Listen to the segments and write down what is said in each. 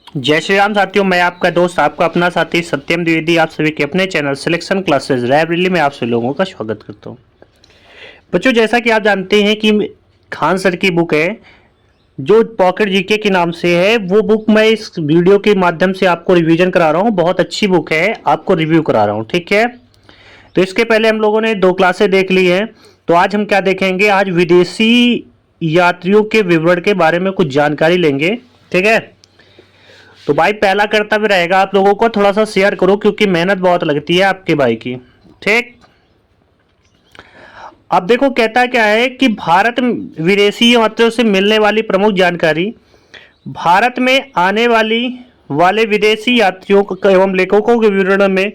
जय श्री राम साथियों, मैं आपका दोस्त आपका अपना साथी सत्यम द्विवेदी आप सभी के अपने चैनल सिलेक्शन क्लासेस लाइब्रेरी में आप सभी लोगों का स्वागत करता हूं। बच्चों, जैसा कि आप जानते हैं कि खान सर की बुक है जो पॉकेट जीके के नाम से है, वो बुक मैं इस वीडियो के माध्यम से आपको रिवीजन करा रहा हूँ। बहुत अच्छी बुक है, आपको रिव्यू करा रहा हूँ। ठीक है, तो इसके पहले हम लोगों ने 2 क्लासें देख ली हैं, तो आज हम क्या देखेंगे, आज विदेशी यात्रियों के विवरण के बारे में कुछ जानकारी लेंगे। ठीक है, तो भाई पहला कर्तव्य रहेगा आप लोगों को थोड़ा सा शेयर करो, क्योंकि मेहनत बहुत लगती है आपके भाई की। ठीक, अब देखो कहता क्या है कि भारत में विदेशी यात्रियों से मिलने वाली प्रमुख जानकारी। भारत में आने वाले विदेशी यात्रियों एवं लेखकों के विवरण में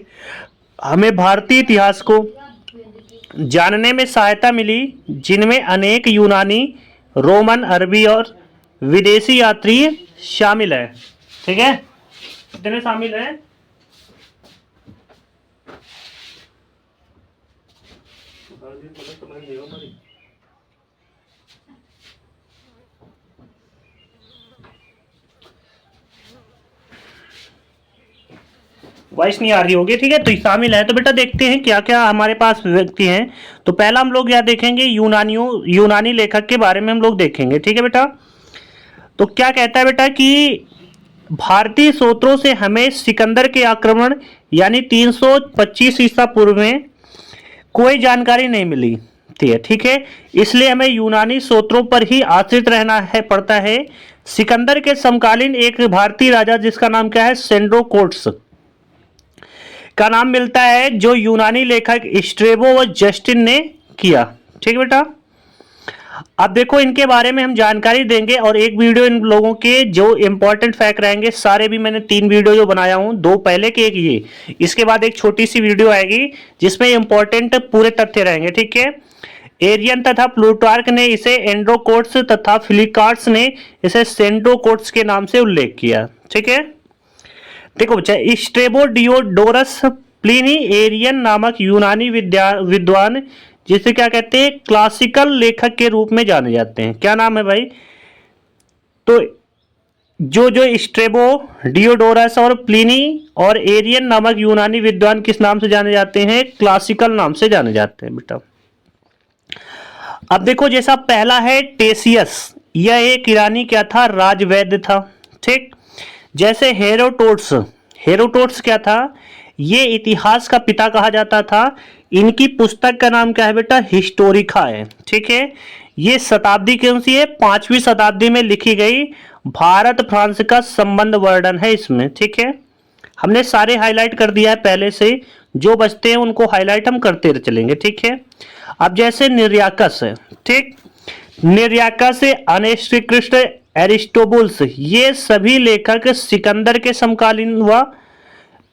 हमें भारतीय इतिहास को जानने में सहायता मिली, जिनमें अनेक यूनानी, रोमन, अरबी और विदेशी यात्री शामिल है। ठीक है, कितने शामिल हैं? वॉइस नहीं आ रही होगी। ठीक है, तो शामिल है। तो बेटा देखते हैं क्या क्या हमारे पास व्यक्ति हैं। तो पहला हम लोग क्या देखेंगे, यूनानी लेखक के बारे में हम लोग देखेंगे। ठीक है बेटा, तो क्या कहता है बेटा कि भारतीय स्रोतों से हमें सिकंदर के आक्रमण यानी 325 ईसा पूर्व में कोई जानकारी नहीं मिली थी। ठीक है, इसलिए हमें यूनानी स्रोतों पर ही आश्रित रहना है पड़ता है। सिकंदर के समकालीन एक भारतीय राजा जिसका नाम क्या है, सेंड्रोकोट्स का नाम मिलता है, जो यूनानी लेखक स्ट्रेबो व जस्टिन ने किया। ठीक बेटा, अब देखो इनके बारे में हम जानकारी देंगे और एक वीडियो इन लोगों के जो इंपॉर्टेंट फैक्ट रहेंगे, सारे भी मैंने 3 वीडियो जो बनाया हूं, 2 पहले के एक ये, इसके बाद एक छोटी सी वीडियो आएगी जिसमें इंपॉर्टेंट पूरे तथ्य रहेंगे। ठीक है, एरियन तथा प्लूटार्क ने इसे एंड्रोकोट्स तथा फिलिकार्ट्स ने इसे सेंड्रोकोट्स के नाम से उल्लेख किया। ठीक है, देखो बच्चा, स्ट्रेबो डियोडोरस प्लिनी एरियन नामक यूनानी विद्वान जिसे क्या कहते हैं, क्लासिकल लेखक के रूप में जाने जाते हैं। क्या नाम है भाई? तो जो स्ट्रेबो, डियोडोरस और प्लिनी और एरियन नामक यूनानी विद्वान किस नाम से जाने जाते हैं? क्लासिकल नाम से जाने जाते हैं बेटा। अब देखो, जैसा पहला है टेसियस, यह एक ईरानी क्या था, राजवैद्य था। ठीक, जैसे हेरोटोट्स क्या था, ये इतिहास का पिता कहा जाता था। इनकी पुस्तक का नाम क्या है बेटा, हिस्टोरिका है। ठीक है, ये शताब्दी कौन सी है, 5वीं शताब्दी में लिखी गई भारत फ्रांस का संबंध वर्णन है इसमें। ठीक है, हमने सारे हाईलाइट कर दिया है पहले से, जो बचते हैं उनको हाईलाइट हम करते चलेंगे। ठीक है, अब जैसे निर्याकस है, ठीक, निर्याकस, अनेस्टिक्रिस्ट, एरिस्टोबुल्स, ये सभी लेखक सिकंदर के समकालीन व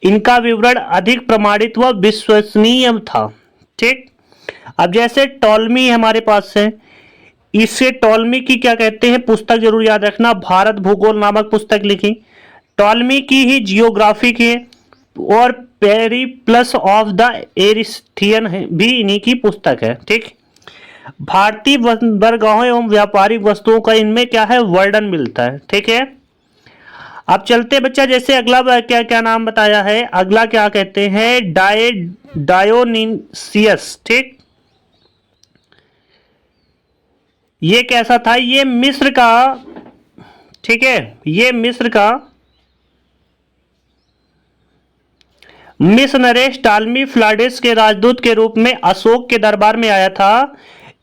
इनका विवरण अधिक प्रमाणित व विश्वसनीय था। ठीक, अब जैसे टॉलमी हमारे पास है, इसे टॉलमी की क्या कहते हैं, पुस्तक जरूर याद रखना, भारत भूगोल नामक पुस्तक लिखी। टॉलमी की ही जियोग्राफी की और पेरिप्लस ऑफ द एरिस्थियन भी इन्हीं की पुस्तक है। ठीक, भारतीय बंदरगाहों एवं व्यापारिक वस्तुओं का इनमें क्या है, वर्णन मिलता है। ठीक है, अब चलते बच्चा, जैसे अगला क्या क्या नाम बताया है, अगला क्या कहते हैं, डायोनिसियस। ठीक, ये कैसा था, ये मिस्र का, ठीक है, ये मिशनरेस टालमी फ्लाडेस के राजदूत के रूप में अशोक के दरबार में आया था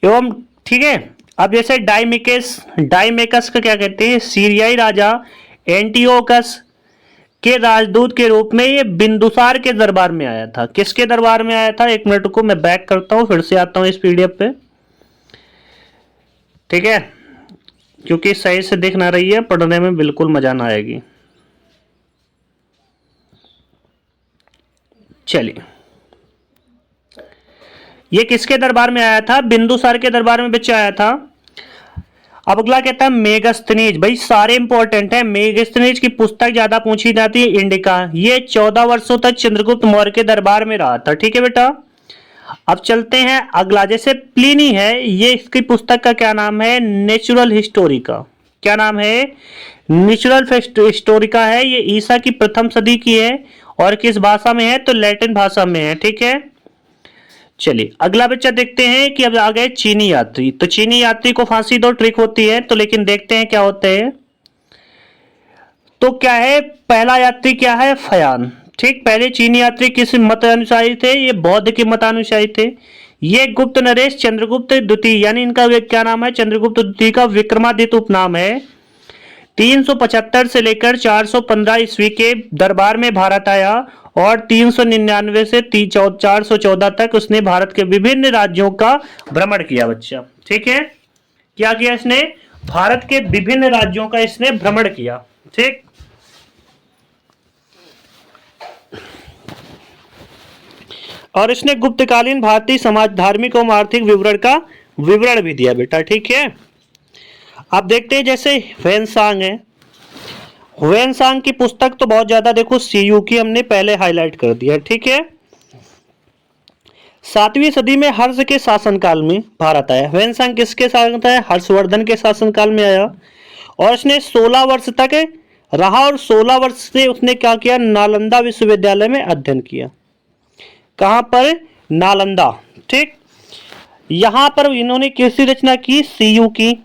एवं, ठीक है, अब जैसे डाइमेकस का क्या कहते हैं, सीरियाई राजा एंटियोकस के राजदूत के रूप में ये बिंदुसार के दरबार में आया था। किसके दरबार में आया था, 1 मिनट को मैं बैक करता हूं, फिर से आता हूं इस पीडीएफ पे। ठीक है, क्योंकि सही से दिख ना रही है, पढ़ने में बिल्कुल मजा ना आएगी। चलिए, ये किसके दरबार में आया था, बिंदुसार के दरबार में बच्चा आया था। अब अगला कहता है मेगस्थनीज, भाई सारे इंपॉर्टेंट है। मेगस्थनीज की पुस्तक ज्यादा पूछी जाती है, इंडिका, ये 14 वर्षों तक चंद्रगुप्त मौर्य के दरबार में रहा था। ठीक है बेटा, अब चलते हैं अगला, जैसे प्लिनी है, ये इसकी पुस्तक का क्या नाम है, नेचुरल हिस्टोरी का क्या नाम है, नेचुरल हिस्टोरिका है। ये ईसा की प्रथम सदी की है और किस भाषा में है, तो लैटिन भाषा में है। ठीक है, चलिए अगला बच्चा देखते हैं कि अब आ गए चीनी यात्री। तो चीनी यात्री को फांसी दो ट्रिक होती है, तो लेकिन देखते हैं क्या होते हैं। तो क्या है, पहला यात्री क्या है, फयान। ठीक, पहले चीनी यात्री किस मत अनुसारी थे, ये बौद्ध के मतानुसारी थे। ये गुप्त नरेश चंद्रगुप्त द्वितीय, यानी इनका क्या नाम है, चंद्रगुप्त द्वितीय का विक्रमादित्य उपनाम है। 375 से लेकर 415 ईस्वी के दरबार में भारत आया और 399 से 414 तक उसने भारत के विभिन्न राज्यों का भ्रमण किया बच्चा। ठीक है, क्या किया इसने, भारत के विभिन्न राज्यों का इसने भ्रमण किया। ठीक, और इसने गुप्तकालीन भारतीय समाज, धार्मिक और आर्थिक विवरण का विवरण भी दिया बेटा। ठीक है, अब देखते हैं जैसे ह्वेनसांग है। ह्वेनसांग की पुस्तक तो बहुत ज्यादा देखो सीयू की हमने पहले हाईलाइट कर दिया। ठीक है, 7वीं सदी में हर्ष के शासनकाल में भारत आया। ह्वेनसांग किसके साथ आया, हर्षवर्धन के शासनकाल में आया और इसने 16 वर्ष तक रहा और 16 वर्ष से उसने क्या किया, नालंदा विश्वविद्यालय में अध्ययन किया। कहां पर, नालंदा। ठीक, यहां पर इन्होंने किसकी रचना की, सीयू की,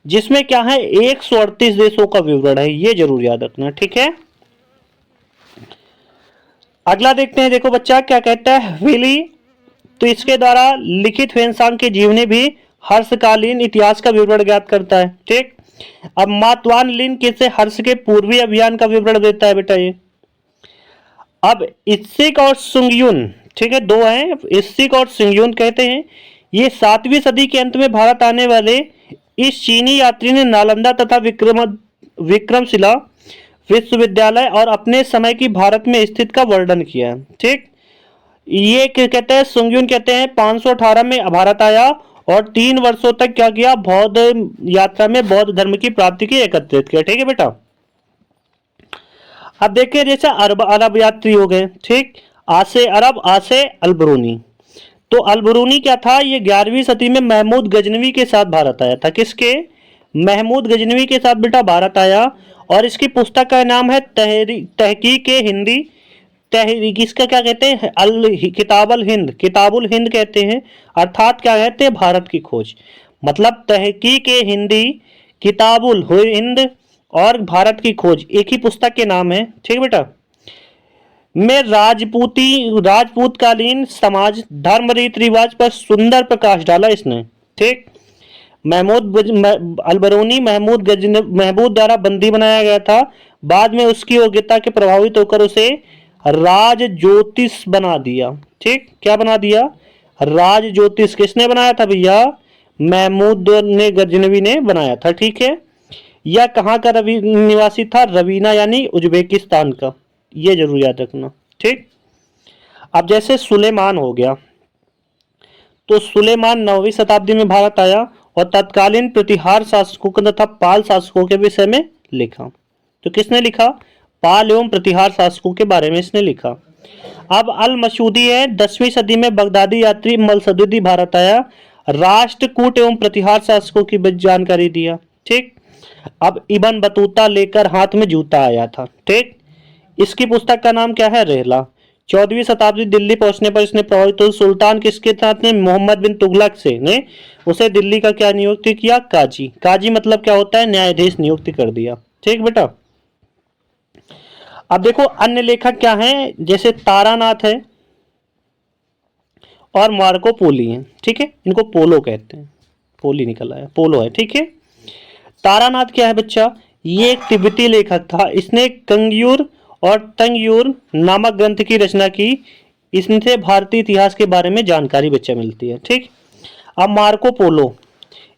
जिसमें क्या है 138 देशों का विवरण है, ये जरूर याद रखना। ठीक है, अगला देखते हैं। देखो बच्चा क्या कहता है, विली, तो इसके द्वारा लिखित ह्वेनसांग के जीवनी भी हर्षकालीन इतिहास का विवरण ज्ञात करता है। ठीक, अब मातवान लिन किसे हर्ष के पूर्वी अभियान का विवरण देता है बेटा ये। अब इस्सिक और सुंगयुन, ठीक है, दो हैं, इस्सिक और सुंगयुन कहते हैं। ये 7वीं सदी के अंत में भारत आने वाले इस चीनी यात्री ने नालंदा तथा विक्रमशिला विश्वविद्यालय और अपने समय की भारत में स्थित का वर्णन किया। ठीक, ये कहते हैं, सुंगयुन कहते हैं 518 में भारत आया और 3 वर्षों तक क्या किया, बौद्ध यात्रा में बौद्ध धर्म की प्राप्ति की एकत्रित किया। ठीक है बेटा, अब देखिए जैसे अरब यात्री हो गए। ठीक, आसे अरब, आसे अलबरूनी। तो अलबरूनी क्या था, ये 11वीं सदी में महमूद गजनवी के साथ भारत आया था। किसके, महमूद गजनवी के साथ बेटा भारत आया और इसकी पुस्तक का नाम है तहकीक हिंदी। इसका क्या कहते हैं, किताबुल हिंद कहते हैं, अर्थात क्या कहते हैं, भारत की खोज। मतलब तहकीक हिंदी, किताबुल हिंद और भारत की खोज एक ही पुस्तक के नाम है। ठीक बेटा, में राजपूतकालीन समाज, धर्म, रीति रिवाज पर सुंदर प्रकाश डाला इसने। ठीक, अलबरूनी महमूद द्वारा बंदी बनाया गया था। बाद में उसकी योग्यता के प्रभावित होकर उसे राज ज्योतिष बना दिया। ठीक, क्या बना दिया, राज ज्योतिष। किसने बनाया था भैया, महमूद ने गजनवी ने बनाया था। ठीक है, यह कहाँ का निवासी था, रवीना यानी उज्बेकिस्तान का, ये जरूर याद रखना। ठीक, अब जैसे सुलेमान हो गया, तो सुलेमान 9वीं शताब्दी में भारत आया और तत्कालीन प्रतिहार शासकों तथा पाल शासकों के विषय में लिखा। तो किसने लिखा, पाल एवं प्रतिहार शासकों के बारे में इसने लिखा। अब अल मसूदी है, 10वीं सदी में बगदादी यात्री मलसदुदी भारत आया, राष्ट्रकूट एवं प्रतिहार शासकों की जानकारी दिया। ठीक, अब इबन बतूता लेकर हाथ में जूता आया था। ठीक, इसकी पुस्तक का नाम क्या है, रहला। 14वीं शताब्दी दिल्ली पहुंचने पर इसने प्रभावित सुल्तान किसके साथ ने, मोहम्मद बिन तुगलक से ने उसे दिल्ली का क्या नियुक्ति किया, काजी। काजी मतलब क्या होता है, न्यायाधीश नियुक्ति कर दिया। ठीक बेटा, अब देखो अन्य लेखक क्या हैं, जैसे तारानाथ है और मार्को पोली है। ठीक है, इनको पोलो कहते हैं, पोली निकल आया, पोलो है। ठीक है, तारानाथ क्या है बच्चा, ये एक तिब्बती लेखक था। इसने कंग्यूर और तंग्यूर नामक ग्रंथ की रचना की। इससे भारतीय इतिहास के बारे में जानकारी बच्चा मिलती है। ठीक, अब मार्को पोलो,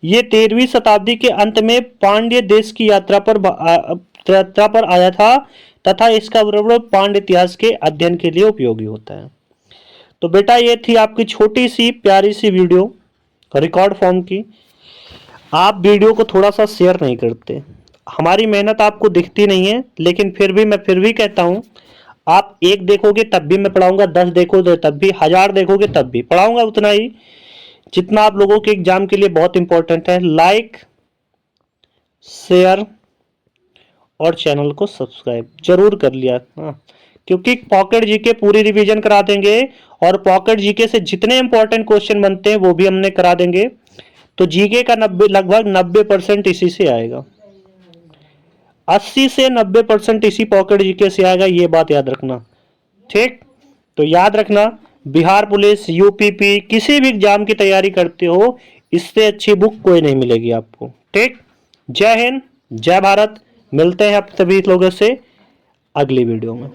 ये 13वीं शताब्दी के अंत में पांड्य देश की यात्रा पर आया था तथा इसका वर्णन पांड्य इतिहास के अध्ययन के लिए उपयोगी होता है। तो बेटा ये थी आपकी छोटी सी प्यारी सी वीडियो रिकॉर्ड फॉर्म की। आप वीडियो को थोड़ा सा शेयर नहीं करते, हमारी मेहनत आपको दिखती नहीं है, लेकिन मैं फिर भी कहता हूँ, आप एक देखोगे तब भी मैं पढ़ाऊंगा, 10 देखोगे तब भी, 1000 देखोगे तब भी पढ़ाऊंगा, उतना ही जितना आप लोगों के एग्जाम के लिए बहुत इंपॉर्टेंट है। लाइक, शेयर और चैनल को सब्सक्राइब जरूर कर लिया। हाँ, क्योंकि पॉकेट जीके पूरी रिवीजन करा देंगे और पॉकेट जीके से जितने इंपॉर्टेंट क्वेश्चन बनते हैं वो भी हमने करा देंगे। तो जीके का लगभग 90% इसी से आएगा, 80 से 90% इसी पॉकेट जीके से आएगा, ये बात याद रखना। ठीक, तो याद रखना, बिहार पुलिस, यूपीपी, किसी भी एग्जाम की तैयारी करते हो, इससे अच्छी बुक कोई नहीं मिलेगी आपको। ठीक, जय हिंद, जय भारत। मिलते हैं आप सभी लोगों से अगली वीडियो में।